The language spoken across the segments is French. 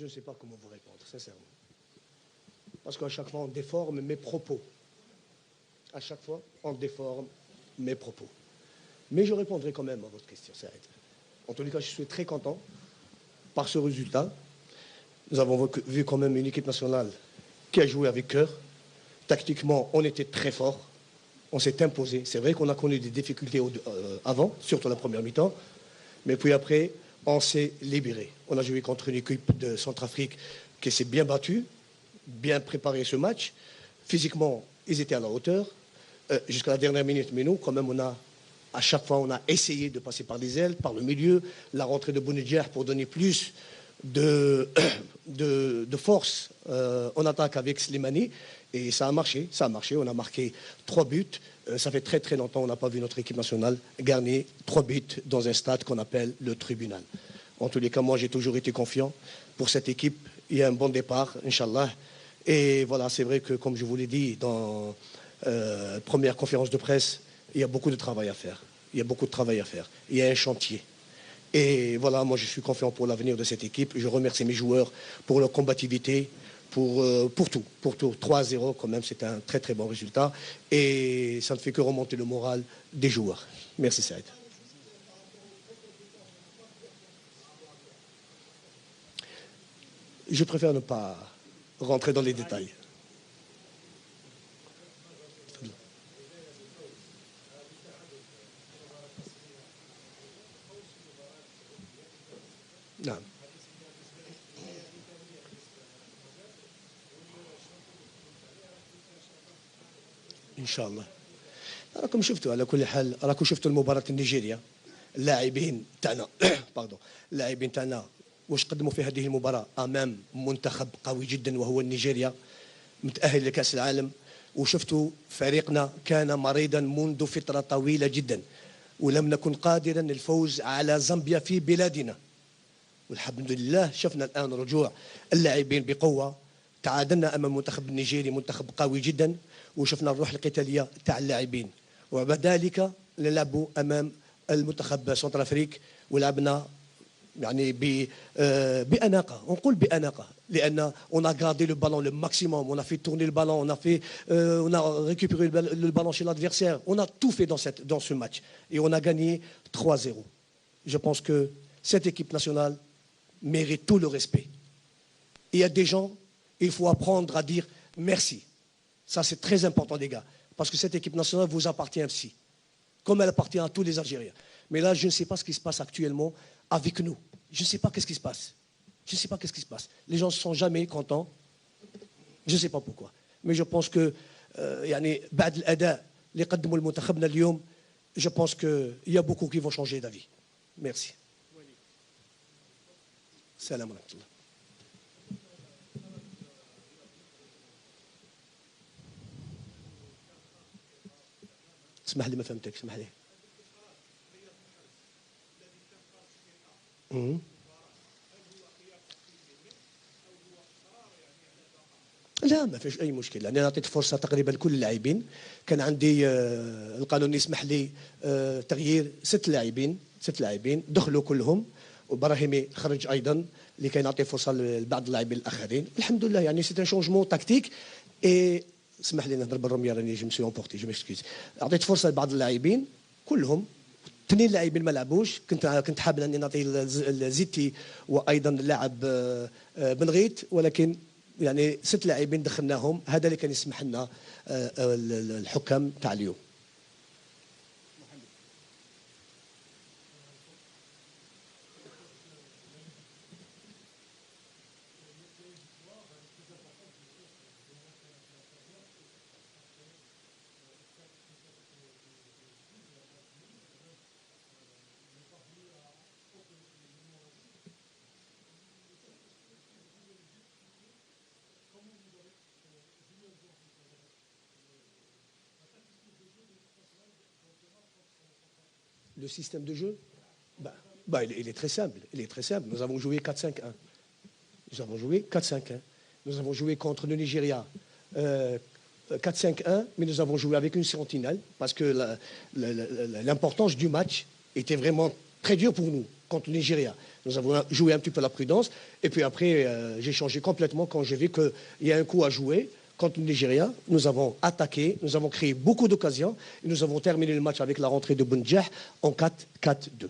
Je ne sais pas comment vous répondre, sincèrement. Parce qu'à chaque fois, on déforme mes propos. À chaque fois, on déforme mes propos. Mais je répondrai quand même à votre question, Saïd. En tous les cas, je suis très content par ce résultat. Nous avons vu quand même une équipe nationale qui a joué avec cœur. Tactiquement, on était très fort. On s'est imposé. C'est vrai qu'on a connu des difficultés avant, surtout la première mi-temps. Mais puis après, on s'est libéré. On a joué contre une équipe de Centrafrique qui s'est bien battue, bien préparé ce match. Physiquement, ils étaient à la hauteur. Jusqu'à la dernière minute, mais nous, quand même, à chaque fois, on a essayé de passer par les ailes, par le milieu, la rentrée de Bounedjah pour donner plus de force en attaque avec Slimani. Et ça a marché, On a marqué 3 buts. Ça fait très très longtemps, on n'a pas vu notre équipe nationale gagner 3 buts dans un stade qu'on appelle le tribunal. En tous les cas, moi, j'ai toujours été confiant pour cette équipe. Il y a un bon départ, Inch'Allah. Et voilà, c'est vrai que, comme je vous l'ai dit, dans première conférence de presse, il y a beaucoup de travail à faire. Il y a un chantier. Et voilà, moi je suis confiant pour l'avenir de cette équipe. Je remercie mes joueurs pour leur combativité, pour tout. 3-0 quand même, c'est un très très bon résultat. Et ça ne fait que remonter le moral des joueurs. Merci Saïd. Je préfère ne pas rentrer dans les détails. نعم ان شاء الله. راكم شفتوا على كل حال، راكم شفتوا المباراه النيجيريا، اللاعبين تاعنا باردون، اللاعبين تاعنا واش قدموا في هذه المباراه امام منتخب قوي جدا وهو نيجيريا متاهل لكاس العالم. وشفتوا فريقنا كان مريضا منذ فتره طويله جدا ولم نكن قادرا للفوز على زامبيا في بلادنا. والحمد لله شفنا الآن رجوع اللاعبين بقوة. تعادلنا أمام المنتخب النيجيري، منتخب قوي جدا، وشفنا الروح القتالية تاع اللاعبين. وبعد ذلك نلعبوا أمام المنتخب سنترافريك ولعبنا يعني بأناقة، نقول بأناقة، لأن on a gardé le ballon le maximum, on a fait tourner le ballon, on a récupéré le ballon chez l'adversaire, on a tout fait dans ce match et on a gagné 3-0. Je pense que cette équipe nationale mérite tout le respect. Il y a des gens, il faut apprendre à dire merci. Ça, c'est très important, les gars. Parce que cette équipe nationale vous appartient aussi. Comme elle appartient à tous les Algériens. Mais là, je ne sais pas ce qui se passe actuellement avec nous. Je ne sais pas qu'est-ce qui se passe. Les gens ne sont jamais contents. Je ne sais pas pourquoi. Mais je pense que, بعد الأداء اللي قدموا المنتخبنا اليوم, je pense qu'il y a beaucoup qui vont changer d'avis. Merci. السلام ورحمة الله. اسمح لي ما فهمتك، اسمح لي. لا ما فيش اي مشكله، انا اعطيت فرصه تقريبا لكل اللاعبين. كان عندي القانون يسمح لي تغيير 6 لاعبين دخلوا كلهم، وبراهيمي خرج ايضا لكي نعطي فرصه لبعض اللاعبين الاخرين. الحمد لله يعني سي ان شونجمون تاكتيك. اي اسمح لي نهضر بالروميه راني جو مسي امبورتي جو ميكسكيز. اعطيت فرصه لبعض اللاعبين كلهم. 2 لاعبين ما لعبوش، كنت حابب اني نعطي زيتي وايضا اللاعب بن غيت، ولكن يعني 6 لاعبين دخلناهم. هذا اللي كان يسمح لنا الحكام تاع اليوم. Le système de jeu, il est très simple. Nous avons joué 4-5-1. Nous avons joué contre le Nigeria 4-5-1, mais nous avons joué avec une sentinelle parce que l'importance du match était vraiment très dure pour nous. contre le Nigeria. Nous avons joué un petit peu la prudence. Et puis après, j'ai changé complètement quand j'ai vu qu'il y a un coup à jouer. Contre le Nigeria, nous avons attaqué, nous avons créé beaucoup d'occasions. Et nous avons terminé le match avec la rentrée de Bounedjah en 4-4-2.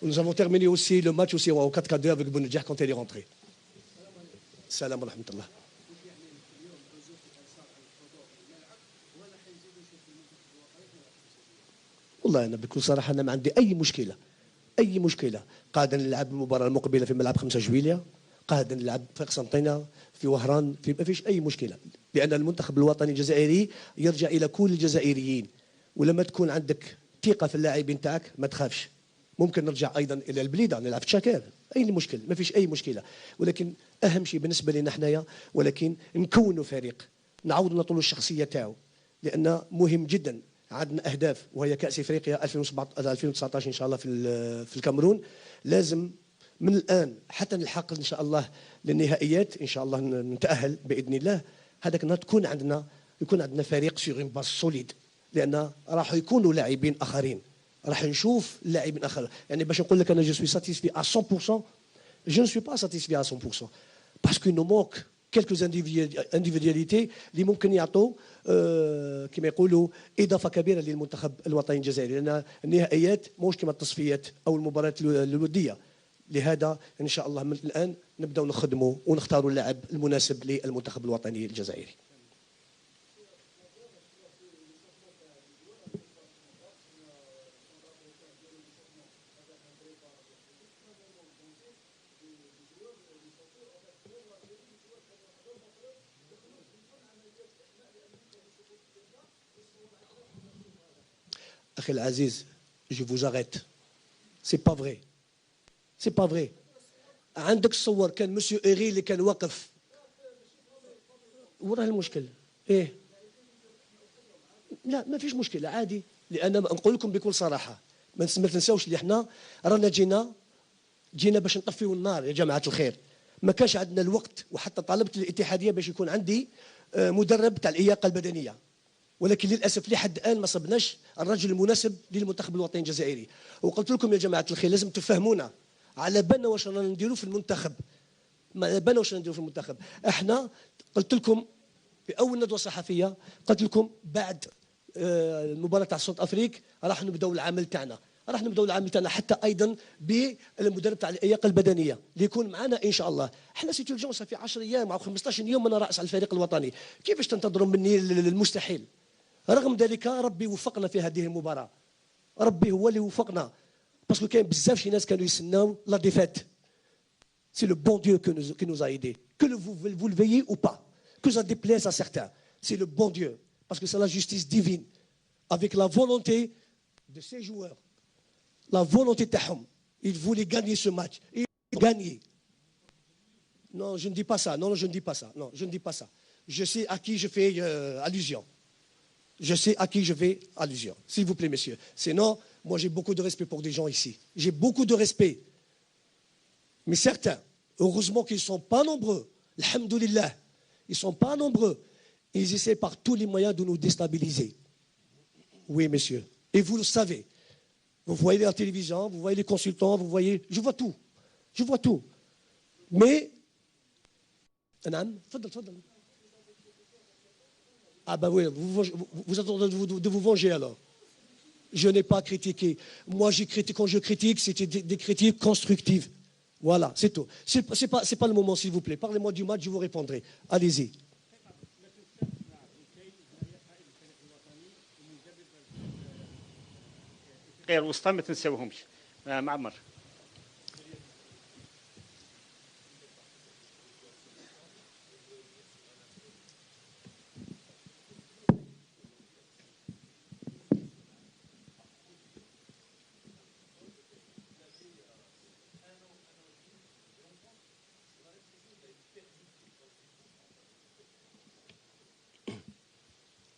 Nous avons terminé aussi le match aussi en 4-4-2 avec Bounedjah quand elle est rentrée. Salam wa rahmatullah. والله أنا بكل صراحة أنا ما عندي أي مشكلة قاعدة نلعب المباراة المقبلة في ملعب 5 جويلية قاعدة نلعب في قسنطينة في وهران ما فيش أي مشكلة لأن المنتخب الوطني الجزائري يرجع إلى كل الجزائريين ولما تكون عندك ثقة في اللاعبين تاعك ما تخافش ممكن نرجع أيضا إلى البليدة نلعب في شاكير أي مشكل ما فيش أي مشكلة ولكن أهم شيء بالنسبة لنا حنايا ولكن نكونوا فريق نعاودوا نطولوا الشخصية تاعو لأن مهم جدا عندنا أهداف وهي كأس إفريقيا 2019 إن شاء الله في الكاميرون لازم من الآن حتى نلحق إن شاء الله للنهائيات إن شاء الله نتأهل بإذن الله هذاك النهار يكون عندنا فريق سور اون باز سوليد لأن راح يكونوا لاعبين آخرين راح نشوف لاعبين آخرين يعني باش نقول لك أنا جو سوي ساتيسفي à 100% je ne suis pas satisfait à 100% parce qu'il nous manque quelques individualités اللي ممكن يعطوا كما يقولوا اضافه كبيره للمنتخب الوطني الجزائري لان النهائيات مش كما التصفيات او المباريات الوديه لهذا ان شاء الله من الان نبداو نخدموا ونختاروا اللاعب المناسب للمنتخب الوطني الجزائري. أخي العزيز je vous arrête c'est pas vrai عندك الصور كان مسيو إيري اللي كان واقف وراه المشكل ايه لا ما فيش مشكله عادي لان نقول لكم بكل صراحه ما تنساوش اللي احنا رانا جينا باش نطفيو النار يا جماعه الخير ما كانش عندنا الوقت وحتى طالبت الاتحاديه باش يكون عندي مدرب تاع اللياقه البدنيه ولكن للاسف لحد الان ما صبناش الرجل المناسب للمنتخب الوطني الجزائري وقلت لكم يا جماعه الخير لازم تفهمونا على بالنا واش رانا نديروا في المنتخب ما بالنا واش نديروا في المنتخب احنا قلت لكم في اول ندوه صحفيه قلت لكم بعد المباراه تاع سونت افريك راح نبداو العمل تاعنا حتى ايضا بالمدرب تاع اللياقه البدنيه اللي يكون معنا ان شاء الله احنا سيتو الجونس في 10 ايام او 15 يوم انا راس على الفريق الوطني كيفاش تنتظروا مني المستحيل رغم ذلك ربي وفقنا في هذه المباراه ربي هو اللي وفقنا باسكو كاين بزاف شي ناس كانوا يسناو لا ديفيت سي لو بون ديو كي نوز ا ايدي que vous le veuillez ou pas que ça déplaise à certains c'est le bon Dieu parce que c'est la justice divine avec la volonté de ces joueurs la volonté تاعهم ils voulaient gagner ce match et gagner non je ne dis pas ça non je ne dis pas ça non je ne dis pas ça je sais à qui je fais allusion je sais à qui je fais allusion s'il vous plaît messieurs sinon moi j'ai beaucoup de respect pour des gens ici j'ai beaucoup de respect mais certains heureusement qu'ils ne sont pas nombreux alhamdoulilah ils ne sont pas nombreux ils essaient par tous les moyens de nous déstabiliser oui messieurs et vous le savez vous voyez la télévision vous voyez les consultants vous voyez je vois tout mais نعم تفضل ah ben oui vous attendez de vous venger alors je n'ai pas critiqué moi quand je critique c'était des critiques constructives voilà c'est tout c'est pas le moment s'il vous plaît parlez-moi du match je vous répondrai allez-y غير وسطى ما تنساوهمش معمر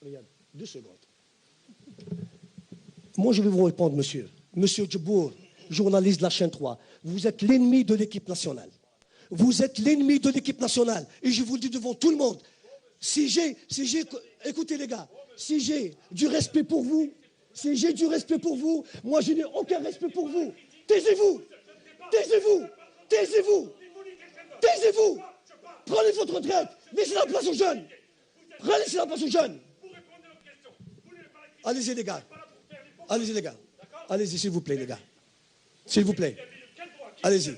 Regarde, 2 secondes. Moi, je vais vous répondre, monsieur. Monsieur Djibour, journaliste de la chaîne 3, vous êtes l'ennemi de l'équipe nationale. Vous êtes l'ennemi de l'équipe nationale. Et je vous le dis devant tout le monde. Écoutez les gars, si j'ai du respect pour vous, moi je n'ai aucun respect pour vous. Taisez-vous. Taisez-vous. Taisez-vous. Taisez-vous. Prenez votre retraite. Laissez la place aux jeunes. Laissez la place aux jeunes. Allez-y, les gars. Allez-y, les gars. Allez-y, s'il vous plaît, les gars. S'il vous plaît. Allez-y.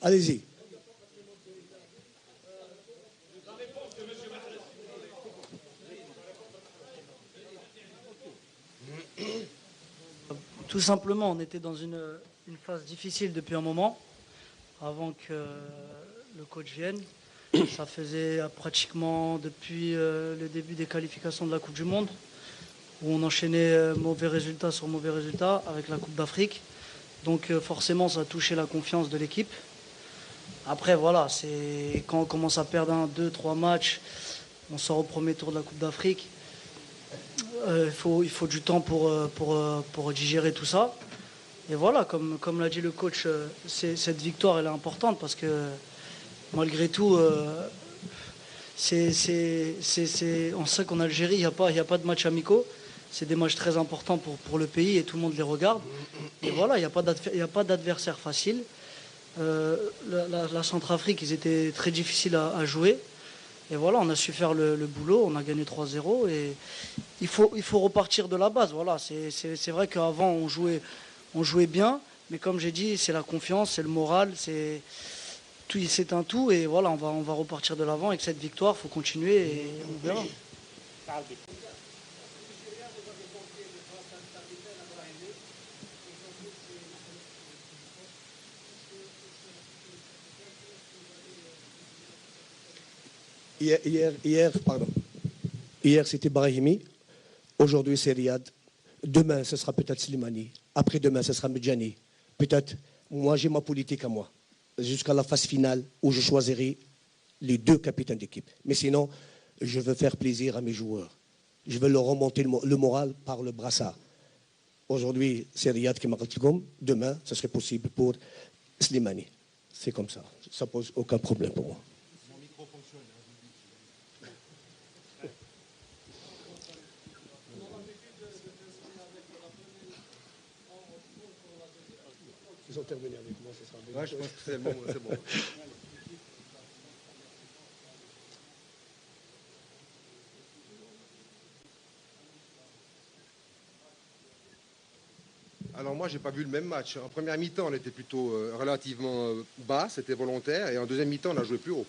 Allez-y. Tout simplement, on était dans une phase difficile depuis un moment, avant que le coach vienne. Ça faisait pratiquement depuis le début des qualifications de la Coupe du Monde, où on enchaînait mauvais résultats sur mauvais résultats avec la Coupe d'Afrique. Donc forcément, ça a touché la confiance de l'équipe. Après, voilà, c'est quand on commence à perdre 1, 2, 3 matchs, on sort au premier tour de la Coupe d'Afrique. Il faut du temps pour digérer tout ça. Et voilà, comme l'a dit le coach, cette victoire elle est importante parce que malgré tout, on sait qu'en Algérie, il n'y a pas de matchs amicaux. C'est des matchs très importants pour le pays et tout le monde les regarde. Et voilà, il n'y a pas d'adversaire facile. La Centrafrique, ils étaient très difficiles à jouer. Et voilà, on a su faire le boulot, on a gagné 3-0 et il faut repartir de la base. Voilà, c'est vrai qu'avant on jouait bien, mais comme j'ai dit, c'est la confiance, c'est le moral, c'est un tout et voilà, on va repartir de l'avant avec cette victoire, il faut continuer et on verra. Hier, c'était Brahimi. Aujourd'hui, c'est Riyad. Demain, ce sera peut-être Slimani. Après-demain, ce sera Medjani. Peut-être, moi, j'ai ma politique à moi. Jusqu'à la phase finale où je choisirai les 2 capitaines d'équipe. Mais sinon, je veux faire plaisir à mes joueurs. Je veux leur remonter le moral par le brassard. Aujourd'hui, c'est Riyad qui m'a comme. Demain, ce serait possible pour Slimani. C'est comme ça. Ça ne pose aucun problème pour moi. Ils ont terminé avec moi, c'est ça. Ouais, je pense que c'est bon. C'est bon. Alors moi, j'ai pas vu le même match. En première mi-temps, on était plutôt relativement bas, c'était volontaire. Et en deuxième mi-temps, on a joué plus haut.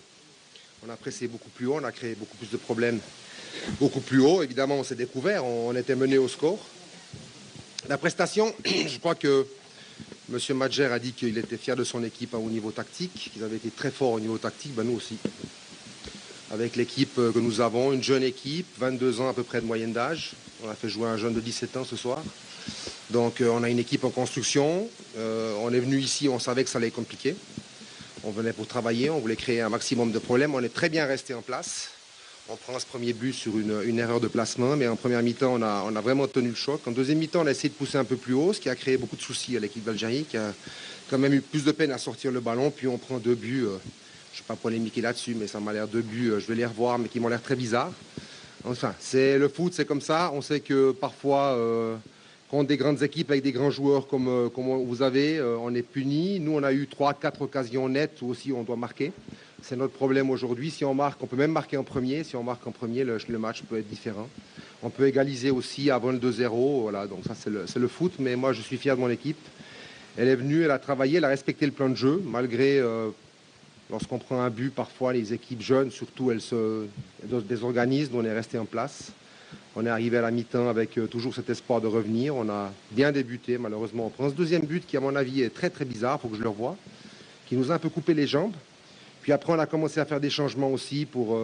On a pressé beaucoup plus haut, on a créé beaucoup plus de problèmes beaucoup plus haut. Évidemment, on s'est découvert, on était mené au score. La prestation, je crois que M. Madjer a dit qu'il était fier de son équipe au niveau tactique, qu'ils avaient été très forts au niveau tactique, ben nous aussi. Avec l'équipe que nous avons, une jeune équipe, 22 ans à peu près de moyenne d'âge. On a fait jouer un jeune de 17 ans ce soir. Donc on a une équipe en construction. On est venu ici, on savait que ça allait être compliqué. On venait pour travailler, on voulait créer un maximum de problèmes. On est très bien resté en place. On prend ce premier but sur une erreur de placement, mais en première mi-temps, on a vraiment tenu le choc. En deuxième mi-temps, on a essayé de pousser un peu plus haut, ce qui a créé beaucoup de soucis à l'équipe d'Algérie, qui a quand même eu plus de peine à sortir le ballon. Puis on prend 2 buts, je ne vais pas polémiquer là-dessus, mais ça m'a l'air 2 buts, je vais les revoir, mais qui m'ont l'air très bizarres. Enfin, c'est le foot, c'est comme ça. On sait que parfois, contre des grandes équipes avec des grands joueurs comme vous avez, on est puni. Nous, on a eu 3-4 occasions nettes où aussi on doit marquer. C'est notre problème aujourd'hui. Si on marque, on peut même marquer en premier. Si on marque en premier, le match peut être différent. On peut égaliser aussi avant le 2-0. Voilà, donc ça, c'est le foot. Mais moi, je suis fier de mon équipe. Elle est venue, elle a travaillé, elle a respecté le plan de jeu. Malgré, lorsqu'on prend un but, parfois, les équipes jeunes, surtout, elles se désorganisent. Nous, on est resté en place. On est arrivé à la mi-temps avec toujours cet espoir de revenir. On a bien débuté. Malheureusement, on prend ce deuxième but qui, à mon avis, est très, très bizarre. Il faut que je le revoie. Qui nous a un peu coupé les jambes. Puis après, on a commencé à faire des changements aussi pour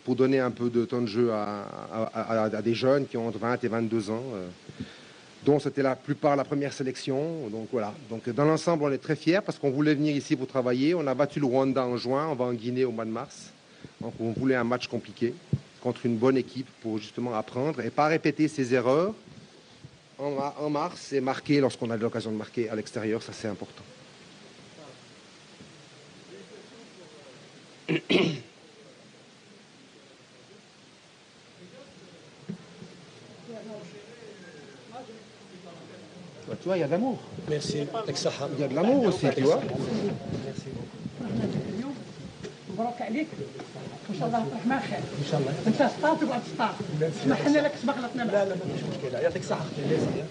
donner un peu de temps de jeu à des jeunes qui ont entre 20 et 22 ans, dont c'était la plupart la première sélection. Donc voilà. Donc dans l'ensemble, on est très fiers parce qu'on voulait venir ici pour travailler. On a battu le Rwanda en juin, on va en Guinée au mois de mars. Donc on voulait un match compliqué contre une bonne équipe pour justement apprendre et pas répéter ses erreurs en mars et marquer lorsqu'on a l'occasion de marquer à l'extérieur. Ça, c'est important. Tu vois, il y a de l'amour. Merci. Avec Saha. Il y a de l'amour aussi, tu vois. مبروك عليك ان شاء الله الرحمن خير ان شاء الله انت سطات وبعد سطات سمحنا لك سبق غلطنا لا لا مفيش مشكلة يعطيك الصحة أختي.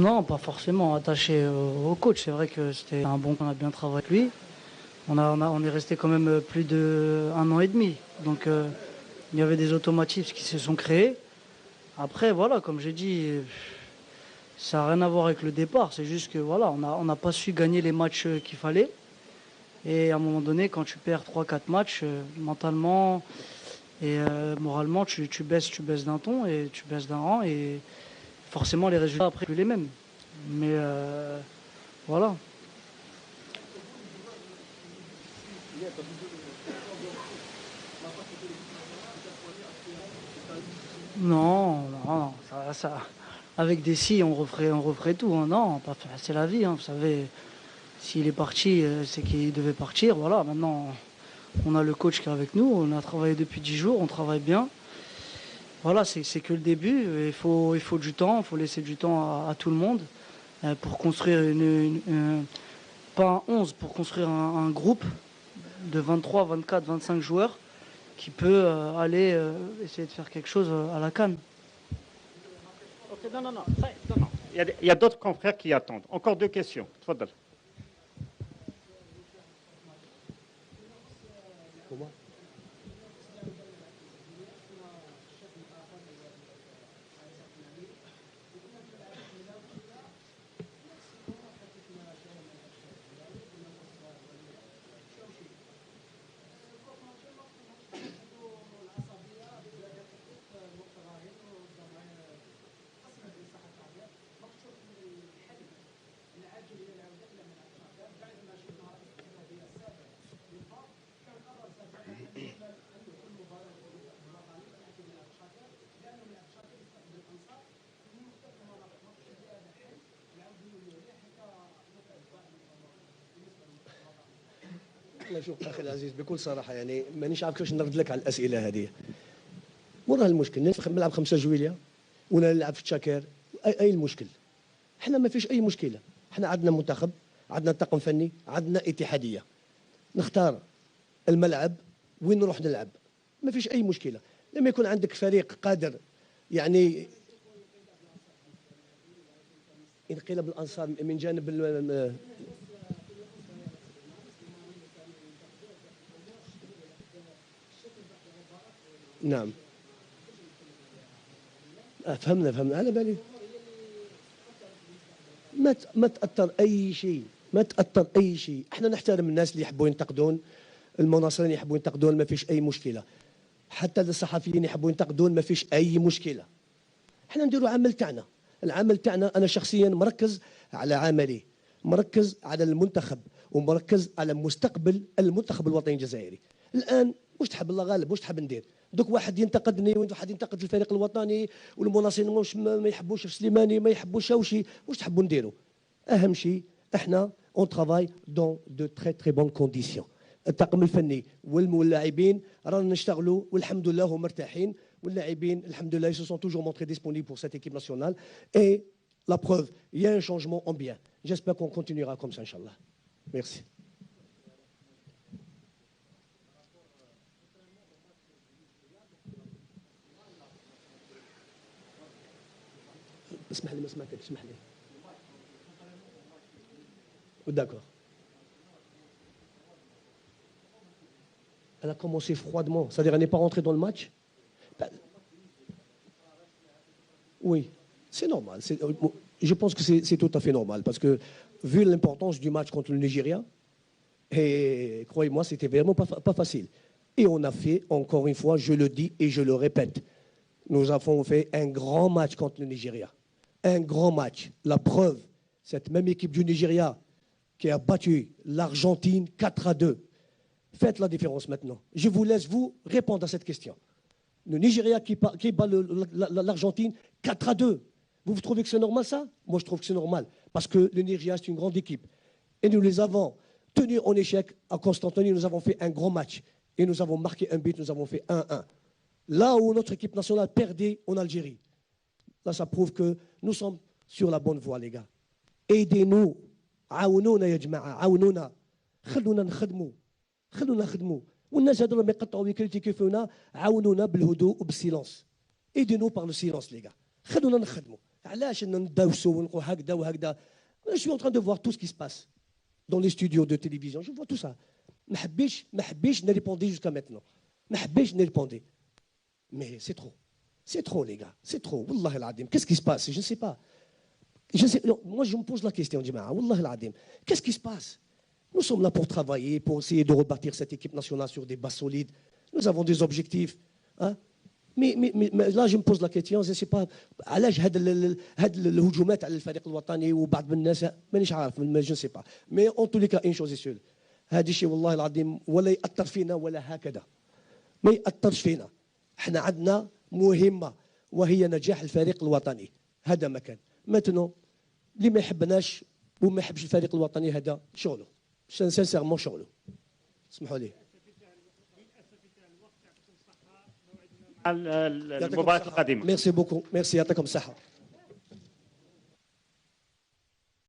Non, pas forcément attaché au coach. C'est vrai que c'était un bon, on a bien travaillé avec lui. On est resté quand même plus d'1 an et demi. Donc il y avait des automatismes qui se sont créés. Après, voilà, comme j'ai dit, ça n'a rien à voir avec le départ. C'est juste que voilà, on n'a pas su gagner les matchs qu'il fallait. Et à un moment donné, quand tu perds 3-4 matchs, mentalement et moralement, tu baisses d'un ton et tu baisses d'un rang. Et forcément, les résultats après, plus les mêmes. Mais voilà. Non, non, avec des si, on referait tout. Hein. Non, pas faire, c'est la vie. Hein. Vous savez, s'il est parti, c'est qu'il devait partir. Voilà, maintenant, on a le coach qui est avec nous. On a travaillé depuis 10 jours, on travaille bien. Voilà, c'est que le début. Il faut du temps, il faut laisser du temps à tout le monde pour construire pas un 11, pour construire un groupe de 23, 24, 25 joueurs qui peut aller essayer de faire quelque chose à la CAN. Ok, non. Il y a d'autres confrères qui attendent. Encore 2 questions. Tfadal. والله شوف اخي العزيز بكل صراحه يعني مانيش عارف كيفاش نرد لك على الاسئله هذه. وين المشكل؟ نلعب 5 جويليا ولا نلعب في تشاكير؟ اي المشكل؟ احنا ما فيش اي مشكله، احنا عندنا منتخب، عندنا طاقم فني، عندنا اتحاديه. نختار الملعب وين نروح نلعب، ما فيش اي مشكله. لما يكون عندك فريق قادر يعني انقلاب الانصار من جانب نعم فهمنا على بالي. ما تأثر أي شيء. احنا نحترم الناس اللي يحبوا ينتقدون، المناصرين يحبوا ينتقدون، ما فيش أي مشكلة. حتى الصحفيين يحبوا ينتقدون، ما فيش أي مشكلة. احنا نديروا العمل تاعنا أنا شخصيا مركز على عملي، مركز على المنتخب، ومركز على مستقبل المنتخب الوطني الجزائري. الآن واش تحب الله غالب، واش تحب ندير؟ دوك واحد ينتقدني وواحد ينتقد الفريق الوطني والمناصرين ما يحبوش في سليماني، ما يحبوش شاوشي، واش تحبوا نديروا؟ اهم شيء احنا اون ترافاي دون دو تري تري بون كونديسيون. الطاقم الفني واللاعبين رانا نشتغلوا والحمد لله هم مرتاحين، واللاعبين الحمد لله se sont toujours montrés disponibles pour cette équipe nationale et la preuve il y a un changement en bien. J'espère qu'on continuera comme ça inchallah. Merci. اسمح لي ما سمعتك، اسمح لي. D'accord. Elle a commencé froidement, c'est-à-dire elle n'est pas rentrée dans le match. Oui, c'est normal. Je pense que c'est tout à fait normal parce que vu l'importance du match contre le Nigeria, et croyez-moi, c'était vraiment pas facile. Et on a fait, encore une fois, je le dis et je le répète, nous avons fait un grand match contre le Nigeria. Un grand match. La preuve, cette même équipe du Nigeria qui a battu l'Argentine 4-2. Faites la différence maintenant. Je vous laisse vous répondre à cette question. Le Nigeria qui bat l'Argentine 4-2. Vous trouvez que c'est normal ça? Moi je trouve que c'est normal. Parce que le Nigeria c'est une grande équipe. Et nous les avons tenus en échec à Constantinople. Nous avons fait un grand match. Et nous avons marqué un but, nous avons fait 1-1. Là où notre équipe nationale perdait en Algérie. Là ça prouve que nous sommes sur la bonne voie les gars. Aidez-nous. عاونونا يا جماعة عاونونا. خلونا نخدموا. والناس هذول ما يقطعوا يكريتيكي فينا عاونونا بالهدوء وبالسيلونس. Aidez-nous par le silence les gars. خلونا نخدموا. علاش ندوسوا ونقول هكذا وهكذا. Je suis en train de voir tout ce qui se passe dans les studios de télévision. Je vois tout ça. ما حبيش نريبوندي jusqu'à maintenant. ما حبيش نريبوندي. Mais c'est trop. C'est trop les gars. C'est trop. والله العظيم. Qu'est-ce qui se passe? Je ne sais pas. Moi je me pose la question جماعة. والله العظيم. Qu'est-ce qui se passe? Nous sommes là pour travailler, pour essayer de rebâtir cette équipe nationale sur des bases solides. Nous avons des objectifs. Hein? Mais là, je me pose la question, je ne sais pas, علاش هاد الهجومات على الفريق الوطني وبعض الناس مانيش عارف je ne sais pas. Mais en tous les cas, une chose est sûre. هذا الشيء والله العظيم ولا يأثر فينا ولا هكذا. ما يأثرش فينا. احنا عندنا مهمة وهي نجاح الفريق الوطني. هذا ما كان. Maintenant, اللي ما يحبناش وما يحبش الفريق الوطني هذا شغله. سانسيرمون شغله. اسمحوا لي. المباراة القادمة. Merci beaucoup. Merci. يعطيكم الصحة.